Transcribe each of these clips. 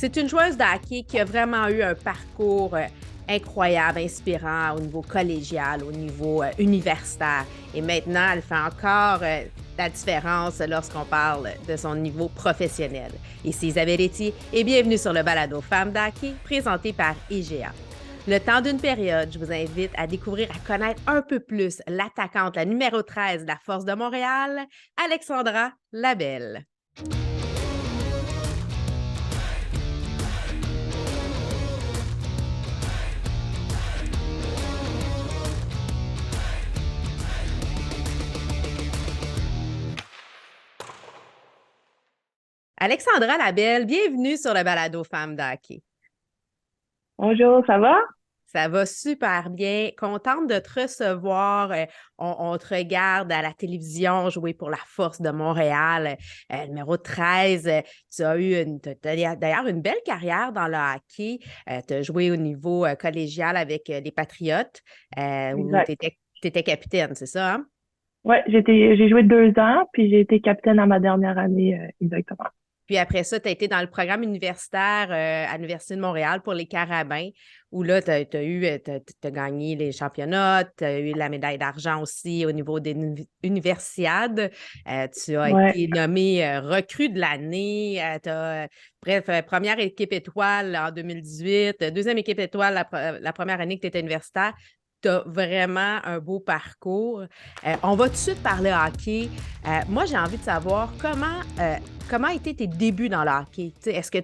C'est une joueuse de hockey qui a vraiment eu un parcours incroyable, inspirant au niveau collégial, au niveau universitaire. Et maintenant, elle fait encore la différence lorsqu'on parle de son niveau professionnel. Ici Isabelle Etier et bienvenue sur le balado Femmes d'hockey présenté par IGA. Le temps d'une période, je vous invite à découvrir, à connaître un peu plus l'attaquante, la numéro 13 de la Force de Montréal, Alexandra Labelle. Alexandra Labelle, bienvenue sur le balado Femmes d'hockey. Bonjour, ça va? Ça va super bien. Contente de te recevoir. On te regarde à la télévision jouer pour la Force de Montréal. Numéro 13, tu as eu d'ailleurs une belle carrière dans le hockey. Tu as joué au niveau collégial avec les Patriotes où tu Exact. étais capitaine, c'est ça, hein? Ouais, j'ai joué 2 ans, puis j'ai été capitaine à ma dernière année, exactement. Puis après ça, tu as été dans le programme universitaire à l'Université de Montréal pour les Carabins, où là, tu as gagné les championnats, tu as eu la médaille d'argent aussi au niveau des universiades. Tu as Ouais, été nommé recrue de l'année. Première équipe étoile en 2018, deuxième équipe étoile la première année que tu étais universitaire. Tu as vraiment un beau parcours. On va tout de suite parler hockey. Moi, j'ai envie de savoir comment étaient tes débuts dans le hockey? Est-ce que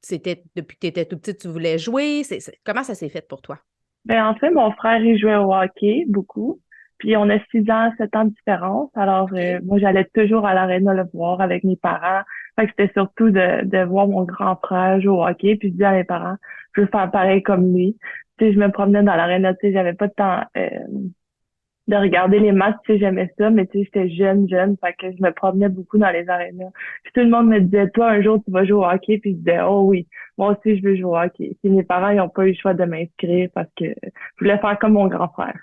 c'était depuis que tu étais tout petit, tu voulais jouer? Comment ça s'est fait pour toi? ben en fait, mon frère, il jouait au hockey, beaucoup, puis on a 6 ans, 7 ans de différence, alors OK. moi, j'allais toujours à l'aréna le voir avec mes parents, fait que c'était surtout de voir mon grand frère jouer au hockey, puis je disais à mes parents, je veux faire pareil comme lui. Tu sais, je me promenais dans l'aréna, tu sais, j'avais pas de temps, de regarder les matchs, tu sais, j'aimais ça, mais tu sais, j'étais jeune, fait que je me promenais beaucoup dans les arénas. Puis tout le monde me disait, toi, un jour, tu vas jouer au hockey, puis je disais, oh oui, moi aussi, je veux jouer au hockey. Puis mes parents, ils n'ont pas eu le choix de m'inscrire parce que je voulais faire comme mon grand frère.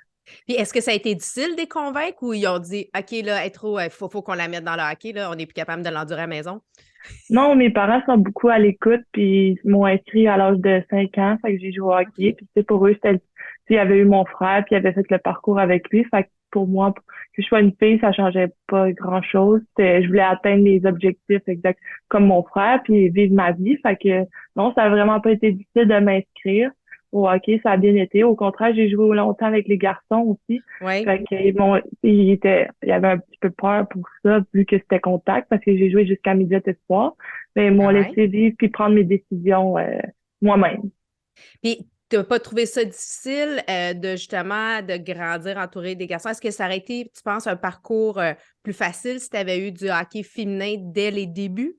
Puis est-ce que ça a été difficile de les convaincre ou ils ont dit, OK, là, elle est trop, faut qu'on la mette dans le hockey, là, on n'est plus capable de l'endurer à la maison? Non, mes parents sont beaucoup à l'écoute, puis ils m'ont inscrit à l'âge de 5 ans, fait que j'ai joué au hockey. OK. Puis tu sais, pour eux, tu sais, il y avait eu mon frère, puis il avait fait le parcours avec lui, fait que pour moi, que je sois une fille, ça changeait pas grand-chose. Je voulais atteindre les objectifs exacts comme mon frère, puis vivre ma vie. Fait que non, ça a vraiment pas été difficile de m'inscrire au hockey, ça a bien été. Au contraire, j'ai joué longtemps avec les garçons aussi. Oui. Fait que il y avait un petit peu peur pour ça, vu que c'était contact, parce que j'ai joué jusqu'à midi espoir. Mais ils m'ont Ah ouais. laissé vivre puis prendre mes décisions moi-même. Puis tu n'as pas trouvé ça difficile de justement de grandir entouré des garçons? Est-ce que ça aurait été, tu penses, un parcours plus facile si tu avais eu du hockey féminin dès les débuts?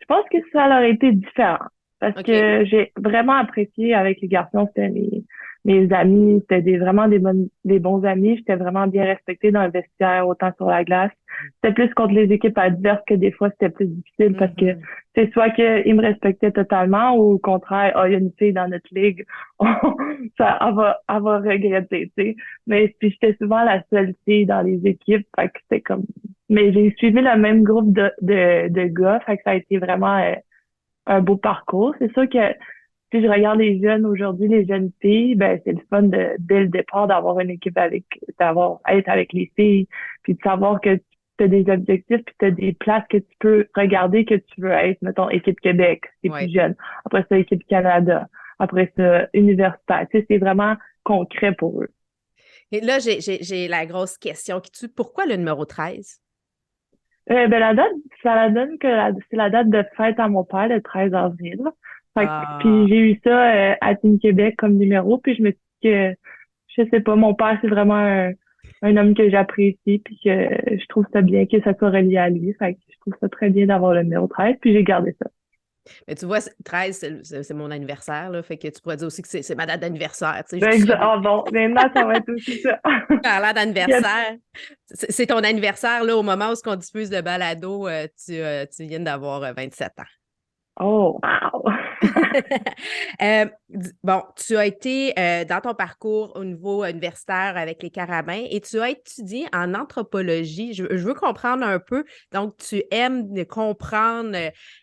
Je pense que ça aurait été différent parce OK. que j'ai vraiment apprécié avec les garçons, c'était mes amis, c'était des bons amis, j'étais vraiment bien respectée dans le vestiaire, autant sur la glace. C'était plus contre les équipes adverses que des fois c'était plus difficile parce que Mhm. c'est soit qu'ils me respectaient totalement ou au contraire, oh, il y a une fille dans notre ligue, elle va regretter, tu sais. Mais puis j'étais souvent la seule fille dans les équipes, fait que c'était comme mais j'ai suivi le même groupe de gars, fait que ça a été vraiment un beau parcours. C'est sûr que si je regarde les jeunes aujourd'hui, les jeunes filles, ben c'est le fun dès le départ d'avoir une équipe être avec les filles, puis de savoir que tu as des objectifs, puis tu as des places que tu peux regarder que tu veux être, mettons, équipe Québec, c'est plus Oui. jeune. Après ça, équipe Canada. Après ça, universitaire. Tu sais, c'est vraiment concret pour eux. Et là, j'ai la grosse question qui tue. Pourquoi le numéro 13? Ben la date, ça la donne que c'est la date de fête à mon père, le 13 avril. Puis Ah. j'ai eu ça à Team Québec comme numéro, puis je me suis dit que, je sais pas, mon père, c'est vraiment un homme que j'apprécie, puis que je trouve ça bien que ça soit relié à lui. Fait que je trouve ça très bien d'avoir le numéro 13, puis j'ai gardé ça. Mais tu vois, 13, c'est mon anniversaire, là, fait que tu pourrais dire aussi que c'est ma date d'anniversaire. Tu sais, je Ben, dis ça Ah bon, maintenant, ça va être aussi ça. parlant Puis, d'anniversaire. C'est ton anniversaire, là, au moment où on diffuse le balado, tu viens d'avoir 27 ans. oh, wow! Bon, tu as été dans ton parcours au niveau universitaire avec les Carabins et tu as étudié en anthropologie. Je veux comprendre un peu. Donc, tu aimes comprendre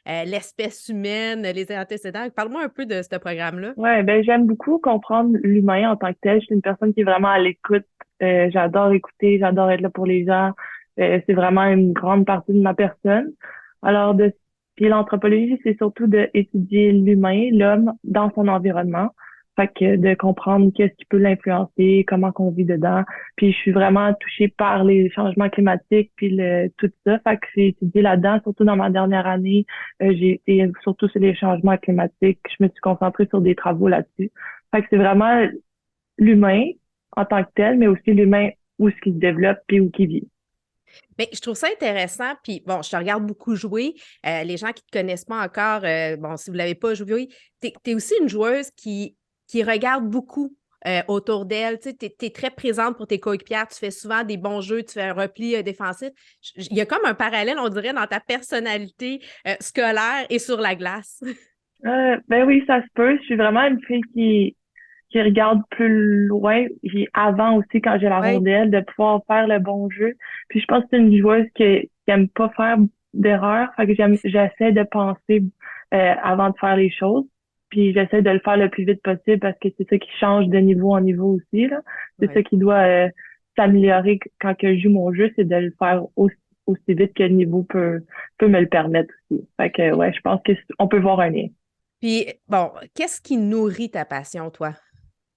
l'espèce humaine, les antécédents. Parle-moi un peu de ce programme-là. Ouais, ben j'aime beaucoup comprendre l'humain en tant que tel. Je suis une personne qui est vraiment à l'écoute. J'adore écouter, j'adore être là pour les gens. C'est vraiment une grande partie de ma personne. Alors, puis l'anthropologie, c'est surtout d'étudier l'humain, l'homme, dans son environnement. Fait que de comprendre qu'est-ce qui peut l'influencer, comment qu'on vit dedans. Puis je suis vraiment touchée par les changements climatiques, puis tout ça. Fait que j'ai étudié là-dedans, surtout dans ma dernière année. J'ai été surtout sur les changements climatiques. Je me suis concentrée sur des travaux là-dessus. Fait que c'est vraiment l'humain en tant que tel, mais aussi l'humain où ce qu'il se développe puis où qu'il vit. Mais je trouve ça intéressant. Puis bon, je te regarde beaucoup jouer. Les gens qui ne te connaissent pas encore, bon, si vous ne l'avez pas joué, tu es aussi une joueuse qui regarde beaucoup autour d'elle. Tu sais, es très présente pour tes coéquipières. Tu fais souvent des bons jeux, tu fais un repli défensif. Il y a comme un parallèle, on dirait, dans ta personnalité scolaire et sur la glace. Ben oui, ça se peut. Je suis vraiment une fille qui regarde plus loin, puis avant aussi quand j'ai la Oui. rondelle, de pouvoir faire le bon jeu. Puis je pense que c'est une joueuse qui aime pas faire d'erreur, fait que j'essaie de penser avant de faire les choses. Puis j'essaie de le faire le plus vite possible parce que c'est ça qui change de niveau en niveau aussi, là. C'est ça Oui. qui doit s'améliorer quand que je joue mon jeu, c'est de le faire aussi vite que le niveau peut me le permettre aussi. Fait que ouais, je pense que on peut voir un lien. Puis bon, qu'est-ce qui nourrit ta passion, toi?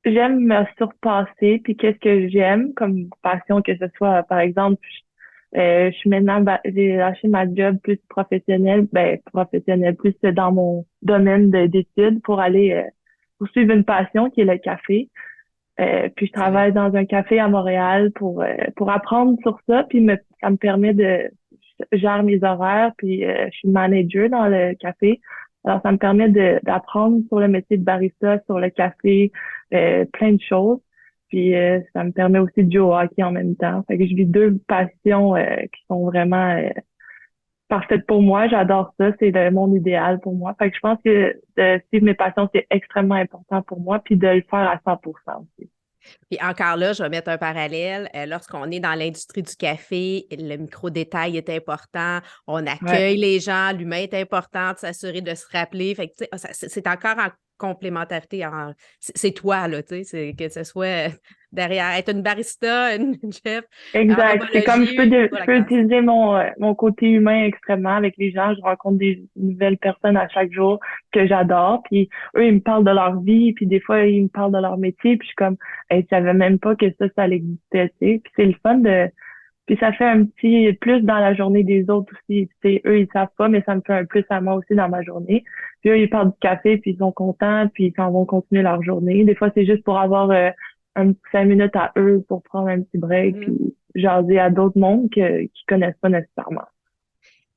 J'aime me surpasser, puis qu'est-ce que j'aime comme passion, que ce soit, par exemple, je suis maintenant, j'ai lâché ma job plus professionnelle, plus dans mon domaine d'études pour aller poursuivre une passion qui est le café. Puis je Excellent. travaille dans un café à Montréal pour apprendre sur ça, puis ça me permet je gère mes horaires, puis je suis manager dans le café. Alors ça me permet d'apprendre sur le métier de barista, sur le café, plein de choses. Puis ça me permet aussi de jouer au hockey en même temps. Fait que je vis deux passions qui sont vraiment parfaites pour moi. J'adore ça, c'est le monde idéal pour moi. Fait que je pense que de suivre mes passions, c'est extrêmement important pour moi, puis de le faire à 100% aussi. Puis encore là, je vais mettre un parallèle. Lorsqu'on est dans l'industrie du café, le micro-détail est important. On Ouais. accueille les gens, l'humain est important, de s'assurer de se rappeler. Fait que, tu sais, c'est encore en complémentarité. C'est toi, là, tu sais, que ce soit derrière, être une barista, une chef, Exact. C'est comme anthropologie, je la peux classe. utiliser mon côté humain extrêmement avec les gens. Je rencontre des nouvelles personnes à chaque jour que j'adore. Puis eux, ils me parlent de leur vie. Puis des fois, ils me parlent de leur métier. Puis je suis comme, hey, je savais même pas que ça existait, tu sais. Puis c'est le fun puis ça fait un petit plus dans la journée des autres aussi. Tu sais, eux, ils savent pas, mais ça me fait un plus à moi aussi dans ma journée. Puis eux, ils parlent du café, puis ils sont contents, puis ils s'en vont continuer leur journée. Des fois, c'est juste pour avoir un petit 5 minutes à eux pour prendre un petit break, Mhm. puis jaser à d'autres mondes qui connaissent pas nécessairement.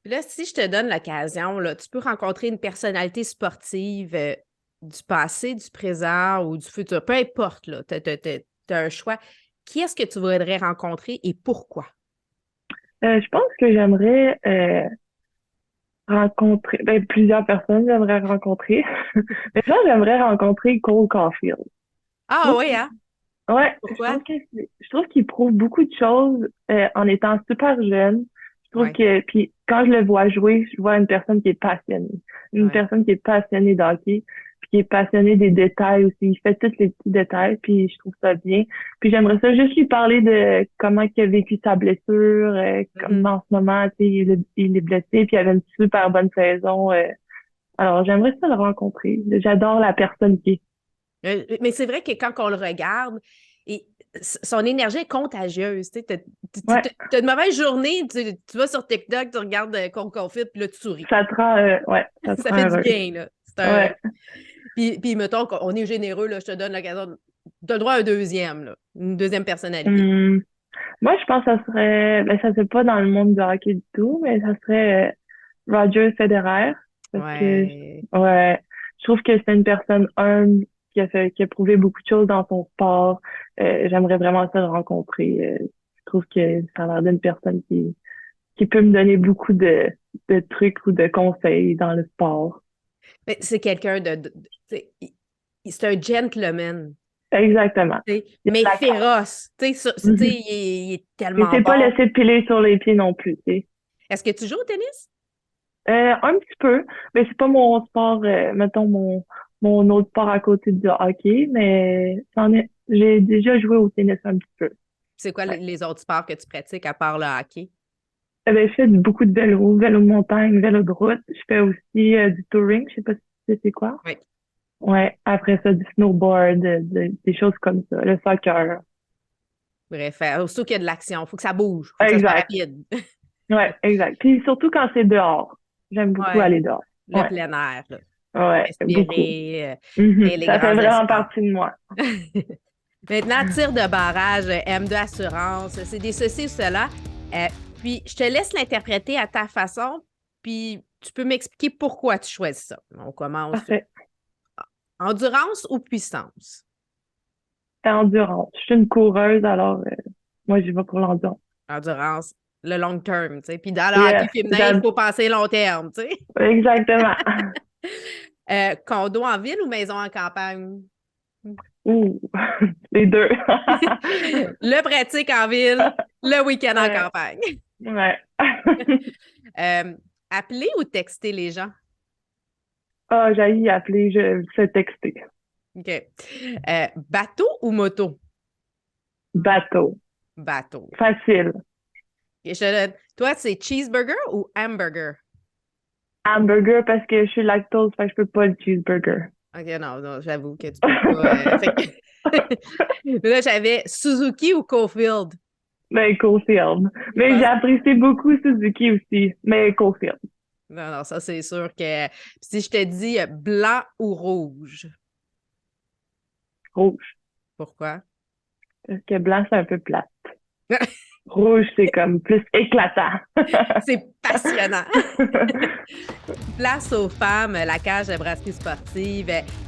Puis là, si je te donne l'occasion, là, tu peux rencontrer une personnalité sportive du passé, du présent ou du futur, peu importe, là, tu as un choix. Qui est-ce que tu voudrais rencontrer et pourquoi? Je pense que j'aimerais rencontrer, plusieurs personnes j'aimerais rencontrer. Mais ça, j'aimerais rencontrer Cole Caulfield. Je Ah trouve oui, hein? Ouais, Pourquoi? je trouve qu'il prouve beaucoup de choses en étant super jeune. Je trouve Oui, que puis quand je le vois jouer, je vois une personne qui est passionnée, une oui. personne qui est passionnée de hockey, puis qui est passionnée des détails aussi. Il fait tous les petits détails, puis je trouve ça bien. Puis j'aimerais ça juste lui parler de comment il a vécu sa blessure, comme Mhm. en ce moment, tu sais, il est blessé, puis il avait une super bonne saison. Alors j'aimerais ça le rencontrer. J'adore la personne qui est. Mais c'est vrai que quand on le regarde, et son énergie est contagieuse. Tu Ouais, as une mauvaise journée, tu vas sur TikTok, tu regardes Cole Caulfield, puis là, tu souris. ça te Ça rend fait du heureuse. bien, là. Ouais. Puis mettons qu'on est généreux, là, je te donne l'occasion. Tu as le droit à un deuxième, là, une deuxième personnalité. Hum, Moi, je pense que ça serait, ça c'est pas dans le monde du hockey du tout, mais ça serait Roger Federer, parce que, Ouais. ouais, je trouve que c'est une personne humble, qui a prouvé beaucoup de choses dans son sport. J'aimerais vraiment ça le rencontrer. Je trouve que ça a l'air d'une personne qui peut me donner beaucoup de trucs ou de conseils dans le sport. Mais c'est quelqu'un c'est un gentleman, Exactement. tu sais, Il y a mais de la classe. féroce. Tu sais, Mhm. il est Il tellement s'est pas bon. laissé piler sur les pieds non plus, tu sais. Est-ce que tu joues au tennis? Un petit peu, mais c'est pas mon sport, mettons mon autre sport à côté du hockey, mais j'ai déjà joué au tennis un petit peu. C'est quoi Ouais. les autres sports que tu pratiques à part le hockey? Ben, je fais beaucoup de vélo, vélo de montagne, vélo de route. Je fais aussi du touring, je sais pas si tu sais c'est quoi. Oui. Ouais, après ça, du snowboard, des choses comme ça, le soccer. Bref, aussitôt qu'il y a de l'action, il faut que ça bouge, il faut que ça soit Exact. rapide. Ouais, exact. Puis surtout quand c'est dehors. J'aime beaucoup Ouais, aller dehors. le Ouais, plein air, là. ouais, beaucoup. Respirer, et Mhm. les Ça fait grands vraiment espaces. partie de moi. Maintenant, tir de barrage, M2 Assurance, c'est des ceci ou cela. Euh, Puis, je te laisse l'interpréter à ta façon, puis tu peux m'expliquer pourquoi tu choisis ça. On commence. Parfait. Endurance ou puissance? Endurance. Je suis une coureuse, alors moi, j'y vais pour l'endurance. Endurance, le long term, tu sais. Puis dans le hockey Yes, féminin, il faut penser long terme, tu sais. exactement. Condo en ville ou maison en campagne? Ouh, les deux. Le pratique en ville, le week-end en Ouais, campagne. ouais. Euh, Appeler ou texter les gens? Ah, j'ai appeler, je sais texter. OK. Bateau ou moto? Bateau. Bateau. Facile. Et toi, c'est cheeseburger ou hamburger? Hamburger parce que je suis lactose, fait que je peux pas le cheeseburger. OK, non, non, j'avoue que tu peux pas. Là, j'avais Suzuki ou Cofield? Mais Cofield. Je Mais j'ai pense. apprécié beaucoup Suzuki aussi. Mais Cofield. Non, non, ça, c'est sûr que. Si je te dis blanc ou rouge, Rouge. pourquoi? Parce que blanc, c'est un peu plat. Rouge, c'est comme plus éclatant. C'est passionnant. Place aux femmes, la cage de brasserie sportive.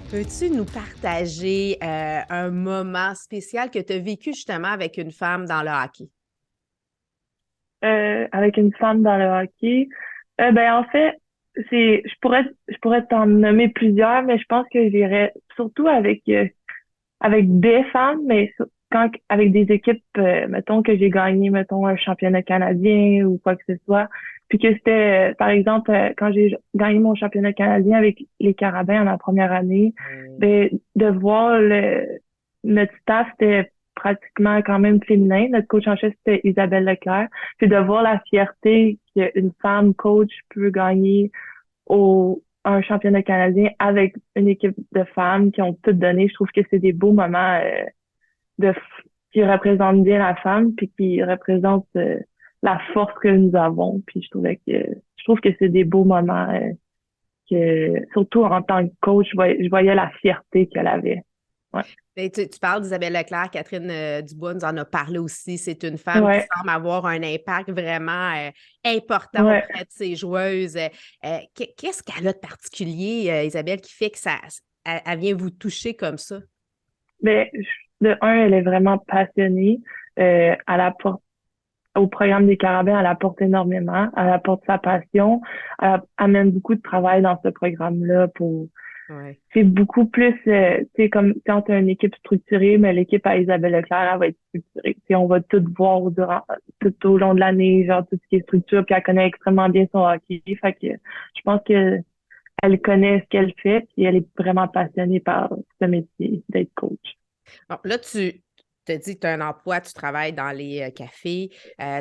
Peux-tu nous partager un moment spécial que tu as vécu justement avec une femme dans le hockey? Avec une femme dans le hockey. Ben en fait, je pourrais t'en nommer plusieurs, mais je pense que j'irais surtout avec des femmes, mais avec des équipes, mettons que j'ai gagné, mettons un championnat canadien ou quoi que ce soit, puis que c'était, par exemple, quand j'ai gagné mon championnat canadien avec les Carabins en ma première année, ben de voir notre staff c'était pratiquement quand même féminin. Notre coach en chef, c'était Isabelle Leclerc. Puis de voir la fierté qu'une femme coach peut gagner un championnat canadien avec une équipe de femmes qui ont tout donné, je trouve que c'est des beaux moments qui représentent bien la femme, puis qui représentent la force que nous avons. Puis je trouve que c'est des beaux moments surtout en tant que coach, je voyais la fierté qu'elle avait. Ouais. Et tu parles d'Isabelle Leclerc, Catherine Dubois nous en a parlé aussi. C'est une femme qui Ouais, semble avoir un impact vraiment important ouais. auprès de ses joueuses. Qu'est-ce qu'elle a de particulier, Isabelle, qui fait que elle vient vous toucher comme ça? Mais de un, elle est vraiment passionnée. Elle apporte au programme des Carabins, elle apporte énormément. Elle apporte sa passion. Elle amène beaucoup de travail dans ce programme-là pour Ouais. c'est beaucoup plus, tu sais, comme quand tu as une équipe structurée, mais l'équipe à Isabelle Leclerc, elle va être structurée. Tu sais, on va tout voir tout au long de l'année, genre tout ce qui est structure, puis elle connaît extrêmement bien son hockey. Fait que je pense que elle connaît ce qu'elle fait, puis elle est vraiment passionnée par ce métier d'être coach. Bon, là, tu te dis que tu as un emploi, tu travailles dans les cafés,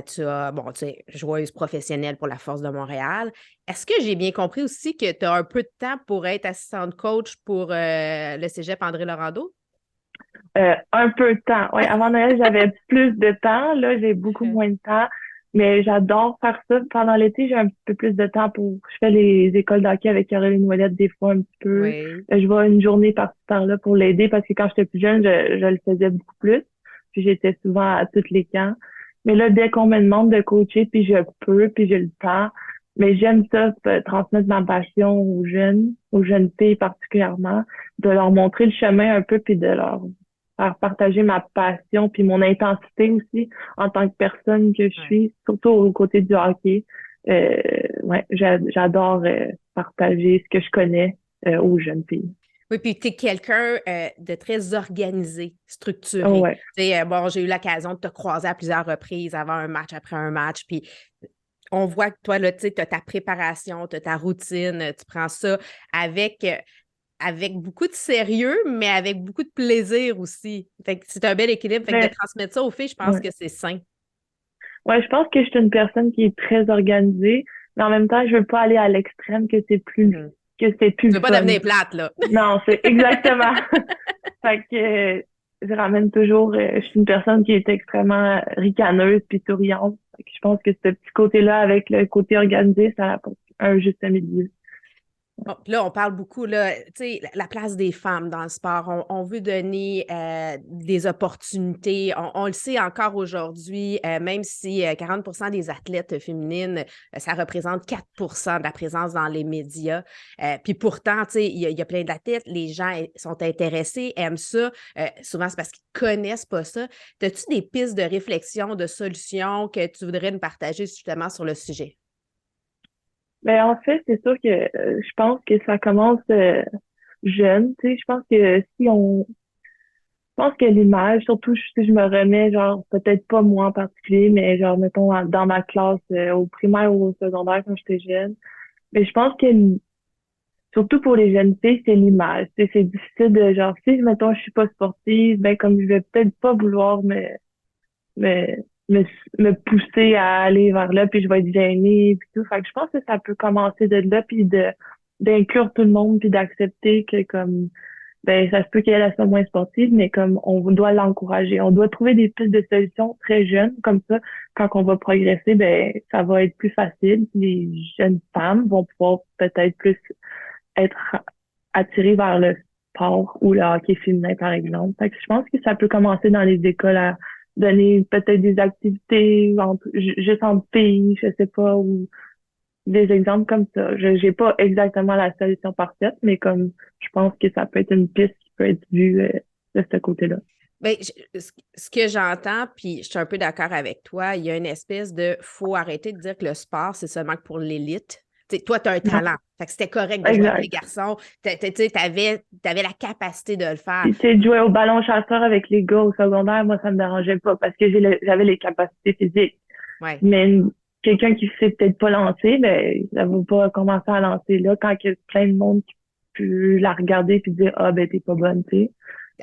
tu es joueuse professionnelle pour la Force de Montréal. Est-ce que j'ai bien compris aussi que tu as un peu de temps pour être assistante coach pour le Cégep André Laurando? Un peu de temps. Ouais, avant Noël, j'avais plus de temps. Là, j'ai beaucoup moins de temps. Mais j'adore faire ça. Pendant l'été, j'ai un petit peu plus de temps je fais les écoles d'hockey avec Caroline Ouellette des fois un petit peu. Oui. Je vais une journée par-ci par-là pour l'aider parce que quand j'étais plus jeune, je le faisais beaucoup plus. Puis j'étais souvent à tous les camps. Mais là, dès qu'on me demande de coacher, puis je peux, puis j'ai le temps. Mais j'aime ça, transmettre ma passion aux jeunes filles particulièrement, de leur montrer le chemin un peu, puis de leur faire partager ma passion puis mon intensité aussi en tant que personne que je Ouais. suis, surtout aux côtés du hockey. Ouais, j'adore partager ce que je connais. aux jeunes filles. Oui, puis tu es quelqu'un de très organisé, Oh, structuré. ouais. Tu sais, bon, j'ai eu l'occasion de te croiser à plusieurs reprises avant un match, après un match, puis on voit que toi, là, tu sais, as ta préparation, tu as ta routine, tu prends ça avec, avec beaucoup de sérieux, mais avec beaucoup de plaisir aussi. Fait que c'est un bel équilibre. Fait que de Mais, transmettre ça aux filles, je pense ouais. que c'est sain. Ouais, je pense que je suis une personne qui est très organisée, mais en même temps, je veux pas aller à l'extrême Mhm. que c'est plus Tu le veux pas fun. devenir plate, là. Non, c'est exactement. Fait que je ramène toujours, je suis une personne qui est extrêmement ricaneuse puis souriante. Fait que je pense que ce petit côté-là avec le côté organisé, ça apporte un juste milieu. Bon, puis là, on parle beaucoup, là, tu sais, la place des femmes dans le sport. On veut donner des opportunités. On le sait encore aujourd'hui, même si 40 des athlètes féminines, ça représente 4 de la présence dans les médias. Puis pourtant, tu sais, il y a plein d'athlètes, les gens sont intéressés, aiment ça. Souvent, c'est parce qu'ils connaissent pas ça. As-tu des pistes de réflexion, de solutions que tu voudrais nous partager justement sur le sujet? Mais en fait, c'est sûr que je pense que ça commence jeune. Tu sais, je pense que si on je pense que l'image, surtout si je me remets, genre, peut-être pas moi en particulier, mais genre, mettons, dans ma classe, au primaire ou au secondaire quand j'étais jeune. Mais je pense que, surtout pour les jeunes filles, c'est l'image. Tu sais, c'est difficile de, genre, si, mettons, je suis pas sportive, ben, comme je vais peut-être pas vouloir me, me, me pousser à aller vers là, puis je vais être gênée, puis tout. Fait que je pense que ça peut commencer de là, puis d'inclure tout le monde, puis d'accepter que, comme, ben ça se peut qu'elle soit moins sportive, mais comme on doit l'encourager, on doit trouver des pistes de solutions très jeunes, comme ça, quand on va progresser, ben ça va être plus facile. Les jeunes femmes vont pouvoir peut-être plus être attirées vers le sport ou le hockey féminin, par exemple. Fait que je pense que ça peut commencer dans les écoles à donner peut-être des activités juste en pays, je sais pas, ou des exemples comme ça. Je j'ai pas exactement la solution parfaite, mais comme je pense que ça peut être une piste qui peut être vue de ce côté-là. Bien, ce que j'entends, puis je suis un peu d'accord avec toi, il y a une espèce de faut arrêter de dire que le sport, c'est seulement que pour l'élite. Tu sais, toi, tu as un Non, talent. Fait que c'était correct de jouer avec les exact. garçons. Tu avais la capacité de le faire. Puis tu sais, de jouer au ballon chasseur avec les gars au secondaire, moi, ça me dérangeait pas parce que j'avais les capacités physiques. Ouais. Mais quelqu'un qui sait peut-être pas lancer, ben, ça va pas commencer à lancer là quand il y a plein de monde qui peut la regarder puis dire, ah, ben, t'es pas bonne, tu sais.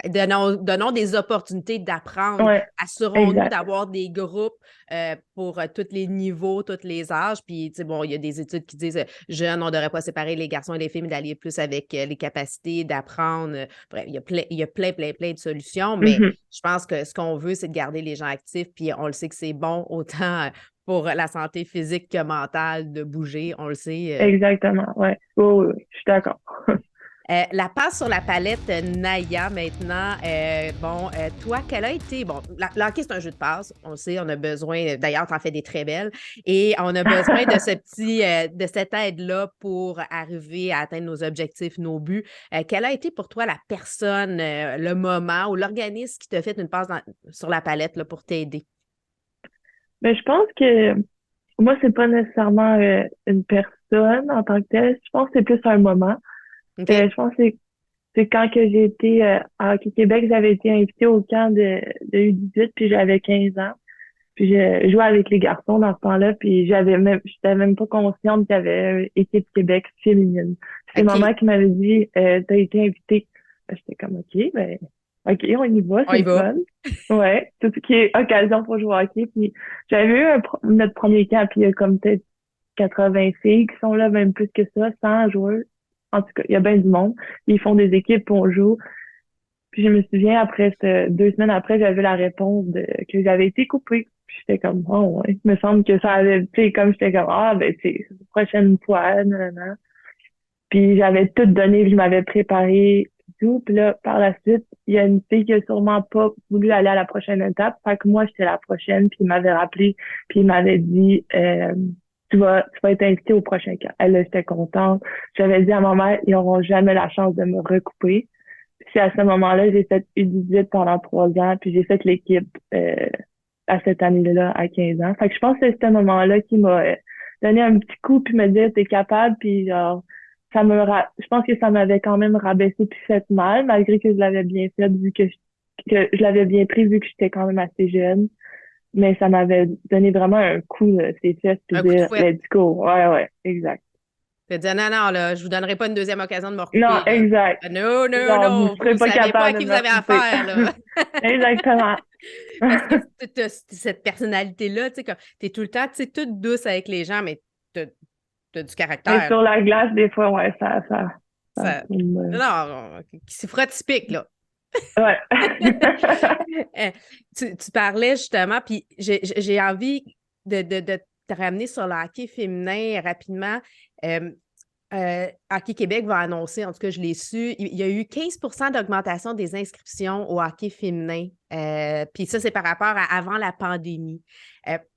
Donnons des opportunités d'apprendre. Ouais, Assurons-nous exact. d'avoir des groupes pour tous les niveaux, tous les âges. Puis, tu sais, bon, il y a des études qui disent jeunes, on ne devrait pas séparer les garçons et les filles, mais d'aller plus avec les capacités d'apprendre. Bref, il y a plein de solutions. Mais Mhm. je pense que ce qu'on veut, c'est de garder les gens actifs. Puis, on le sait que c'est bon autant pour la santé physique que mentale de bouger. On le sait. Exactement, ouais. Oui, oui, oui, je suis d'accord. La passe sur la palette Naya maintenant. Bon, toi, quelle a été. Bon, le hockey, c'est un jeu de passe. On le sait, on a besoin. D'ailleurs, tu en fais des très belles. Et on a besoin de ce petit, de cette aide-là pour arriver à atteindre nos objectifs, nos buts. Quelle a été pour toi la personne, le moment ou l'organisme qui t'a fait une passe sur la palette là, pour t'aider? Mais je pense que moi, c'est pas nécessairement une personne en tant que telle. Je pense que c'est plus un moment. OK? Je pense que c'est quand que j'ai été à Hockey Québec, j'avais été invitée au camp de U18, puis j'avais 15 ans. Puis je jouais avec les garçons dans ce temps-là, puis j'étais même pas consciente qu'il y avait équipe Québec féminine. C'est OK. maman qui m'avait dit, t'as été invitée. J'étais comme, OK, ben, OK, on y va, On c'est y le va. fun. Ouais, tout ce qui est occasion pour jouer au hockey. Puis j'avais eu notre premier camp, puis il y a comme peut-être 80 filles qui sont là, même plus que ça, 100 joueurs. En tout cas, il y a bien du monde. Ils font des équipes, puis on joue. Puis je me souviens, après, 2 semaines après, j'avais la réponse que j'avais été coupée. Puis j'étais comme, oh, ouais. Il me semble que ça avait, tu sais, comme j'étais comme, ah, ben, tu sais, prochaine fois, nanana. Puis j'avais tout donné, puis je m'avais préparé, puis tout. Puis là, par la suite, il y a une fille qui a sûrement pas voulu aller à la prochaine étape. Fait que moi, j'étais la prochaine, puis il m'avait rappelé, puis il m'avait dit, tu vas être invitée au prochain camp. Elle, là, j'étais contente. J'avais dit à ma mère, ils n'auront jamais la chance de me recouper. Puis à ce moment-là, j'ai fait U18 pendant 3 ans, puis j'ai fait l'équipe à cette année-là à 15 ans. Fait que je pense que c'est ce moment-là qui m'a donné un petit coup, puis me dire, t'es capable, puis genre, je pense que ça m'avait quand même rabaissé puis fait mal, malgré que je l'avais bien fait, que je l'avais bien pris, vu que j'étais quand même assez jeune. Mais ça m'avait donné vraiment un coup, ces fesses, puis Un coup de dire, fouet. let's go. Ouais, ouais, exact. Tu te dire, non, non, là, je vous donnerai pas une deuxième occasion de me Non, recouper, là. exact. Non, non, Genre, vous non, serez vous pas savez pas à capable qui de vous me avez recouper. affaire, là. Exactement. Parce que tu as cette personnalité-là, tu sais, comme, t'es tout le temps, tu sais, toute douce avec les gens, mais t'as du Mais caractère. sur la glace, des fois, ouais, ça Ça, non, qui s'y fera typique, là. ouais. Euh, tu parlais justement, puis j'ai envie de te ramener sur le hockey féminin rapidement. Euh, Hockey Québec va annoncer, en tout cas, je l'ai su, il y a eu 15 d'augmentation des inscriptions au hockey féminin. Puis ça, c'est par rapport à avant la pandémie.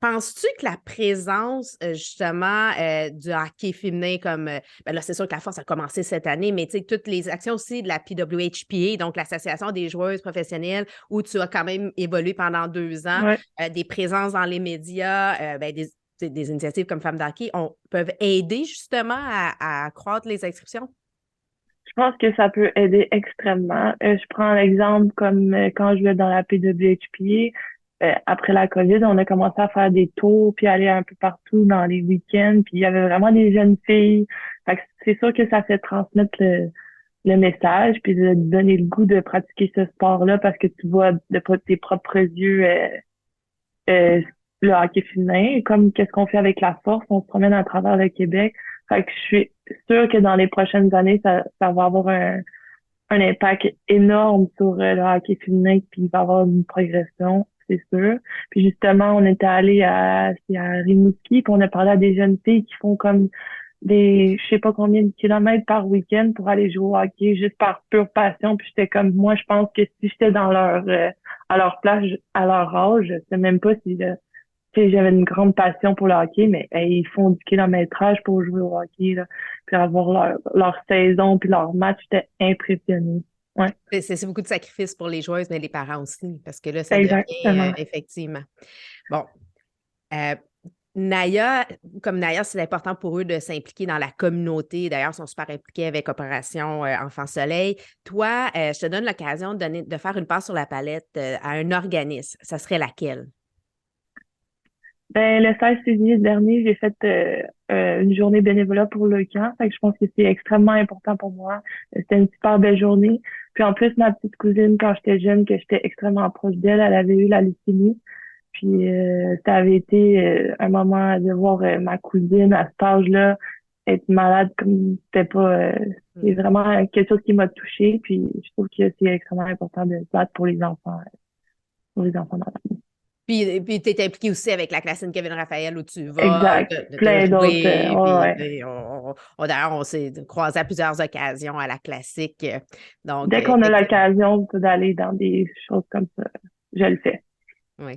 Penses-tu que la présence, justement, du hockey féminin, comme, ben là, c'est sûr que la force a commencé cette année, mais tu sais, toutes les actions aussi de la PWHPA, donc l'Association des joueuses professionnelles, où tu as quand même évolué pendant 2 ans, Ouais. des présences dans les médias, ben, des initiatives comme Femmes d'hockey peuvent aider justement à accroître les inscriptions? Je pense que ça peut aider extrêmement. Je prends l'exemple comme quand je vais dans la PWHPA, après la COVID, on a commencé à faire des tours puis aller un peu partout dans les week-ends. Puis il y avait vraiment des jeunes filles. Fait que c'est sûr que ça fait transmettre le message puis de donner le goût de pratiquer ce sport-là parce que tu vois de tes propres yeux euh, le hockey féminin. Comme qu'est-ce qu'on fait avec la force, on se promène à travers le Québec. Fait que je suis sûre que dans les prochaines années, ça va avoir un impact énorme sur le hockey féminin, puis il va y avoir une progression, c'est sûr. Puis justement, on était allé c'est à Rimouski, puis on a parlé à des jeunes filles qui font comme je sais pas combien de kilomètres par week-end pour aller jouer au hockey juste par pure passion. Puis j'étais comme, moi, je pense que si j'étais dans à leur place, à leur âge, je sais même pas si, tu sais, j'avais une grande passion pour le hockey, mais hey, ils font du kilométrage pour jouer au hockey, là, puis avoir leur saison, puis leur match, j'étais impressionnée. Ouais, C'est beaucoup de sacrifices pour les joueuses, mais les parents aussi, parce que là, ça devient exactement. effectivement. Bon, euh, Naya, comme Naya, c'est important pour eux de s'impliquer dans la communauté. D'ailleurs, ils sont super impliqués avec Opération Enfant Soleil. Toi, je te donne l'occasion de faire une passe sur la palette à un organisme. Ça serait laquelle? Ben, le 16 février dernier, j'ai fait une journée bénévolat pour le camp. Fait que je pense que c'est extrêmement important pour moi. C'était une super belle journée. Puis en plus, ma petite cousine, quand j'étais jeune, que j'étais extrêmement proche d'elle, elle avait eu la leucémie. Puis ça avait été un moment de voir ma cousine à cet âge-là être malade comme c'était pas. C'est vraiment quelque chose qui m'a touchée. Puis je trouve que c'est extrêmement important de se battre pour les enfants malades. Puis tu es impliqué aussi avec la classe Kevin Raphaël où tu vas, Exact. t'as Plein d'autres. joué, Ouais, puis ouais. tu sais, d'ailleurs, on s'est croisés à plusieurs occasions à la classique. Donc, Dès qu'on a effectivement, l'occasion d'aller dans des choses comme ça, je le fais. oui.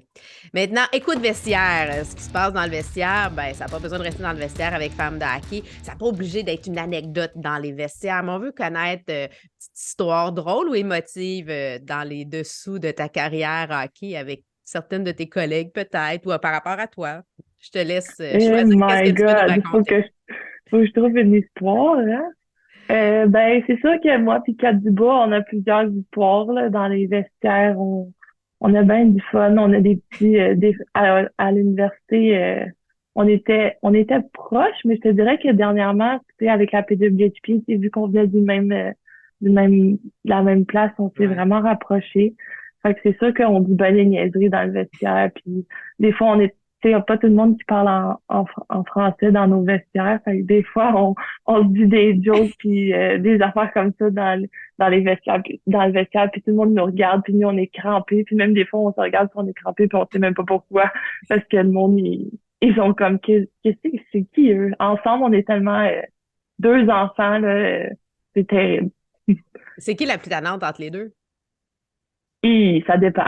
Maintenant, écoute vestiaire. Ce qui se passe dans le vestiaire, ben, ça n'a pas besoin de rester dans le vestiaire avec Femme de hockey. Ça n'a pas obligé d'être une anecdote dans les vestiaires, mais on veut connaître une petite histoire drôle ou émotive dans les dessous de ta carrière hockey avec certaines de tes collègues peut-être ou par rapport à toi. Je te laisse Oh choisir qu'est-ce my que tu veux nous God, raconter. faut que je trouve une histoire, hein? Ben, c'est sûr que moi puis Kat Dubois, on a plusieurs histoires là, dans les vestiaires. On a bien du fun. On a des petits à l'université. On était proches, mais je te dirais que dernièrement, tu sais, avec la PWHP, tu sais, vu qu'on venait de la même place, on s'est Ouais. vraiment rapprochés. Fait que c'est sûr qu'on dit ben des niaiseries dans le vestiaire. Puis des fois, tu sais, y a pas tout le monde qui parle en français dans nos vestiaires. Fait que des fois, on se dit des jokes puis des affaires comme ça dans les vestiaires, dans le vestiaire, puis tout le monde nous regarde, puis nous on est crampés, puis même des fois on se regarde puis on est crampés, puis on sait même pas pourquoi, parce que le monde ils ont comme qu'est-ce que c'est qui eux? Ensemble, on est tellement deux enfants là, c'est terrible. C'est qui la plus tannante entre les deux? Ça dépend.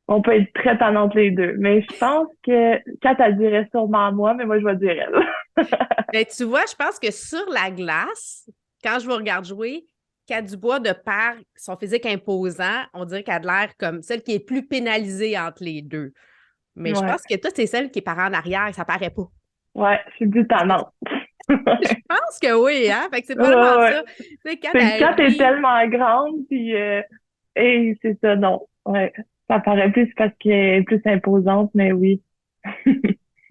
On peut être très tannantes les deux, mais je pense que Kat, elle dirait sûrement moi, mais moi je vais dire elle. Ben, tu vois, je pense que sur la glace, quand je vous regarde jouer, Kat Dubois, de par son physique imposant, on dirait qu'elle a l'air comme celle qui est plus pénalisée entre les deux. Mais je Ouais, pense que toi, c'est celle qui est par en arrière, ça paraît pas. ouais, je suis plus tannante. Je pense que oui, hein? Fait que c'est Ouais, probablement ouais. ça. Tu sais, quand C'est quand elle t'es rit, tellement grande, puis et c'est ça, non. Ouais. Ça paraît plus parce qu'elle est plus imposante, mais oui.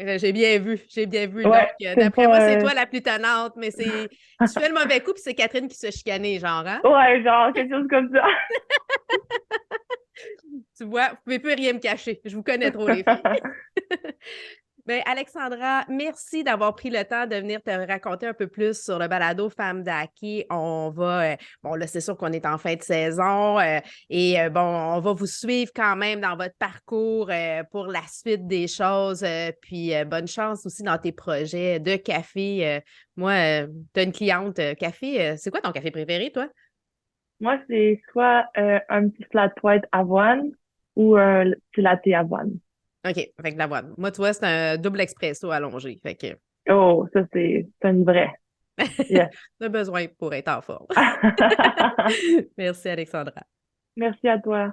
j'ai bien vu, j'ai bien vu. Donc, Ouais, c'est d'après moi, c'est pas toi la plus tenante, mais c'est tu fais le mauvais coup, puis c'est Catherine qui se chicanait, genre, hein? ouais, genre quelque chose comme ça. Tu vois, vous pouvez plus rien me cacher. Je vous connais trop, les filles. Ben, Alexandra, merci d'avoir pris le temps de venir te raconter un peu plus sur le balado Femmes d'Hockey. On va, bon, là, c'est sûr qu'on est en fin de saison bon, on va vous suivre quand même dans votre parcours pour la suite des choses. Puis, bonne chance aussi dans tes projets de café. Moi, tu as une cliente café. C'est quoi ton café préféré, toi? Moi, c'est soit un petit flat white avoine ou un petit latte avoine. OK, avec de l'avoine. Moi, tu vois, c'est un double expresso allongé. Fait que Oh, ça, c'est une vraie. Yes. on a besoin pour être en forme. Merci, Alexandra. Merci à toi.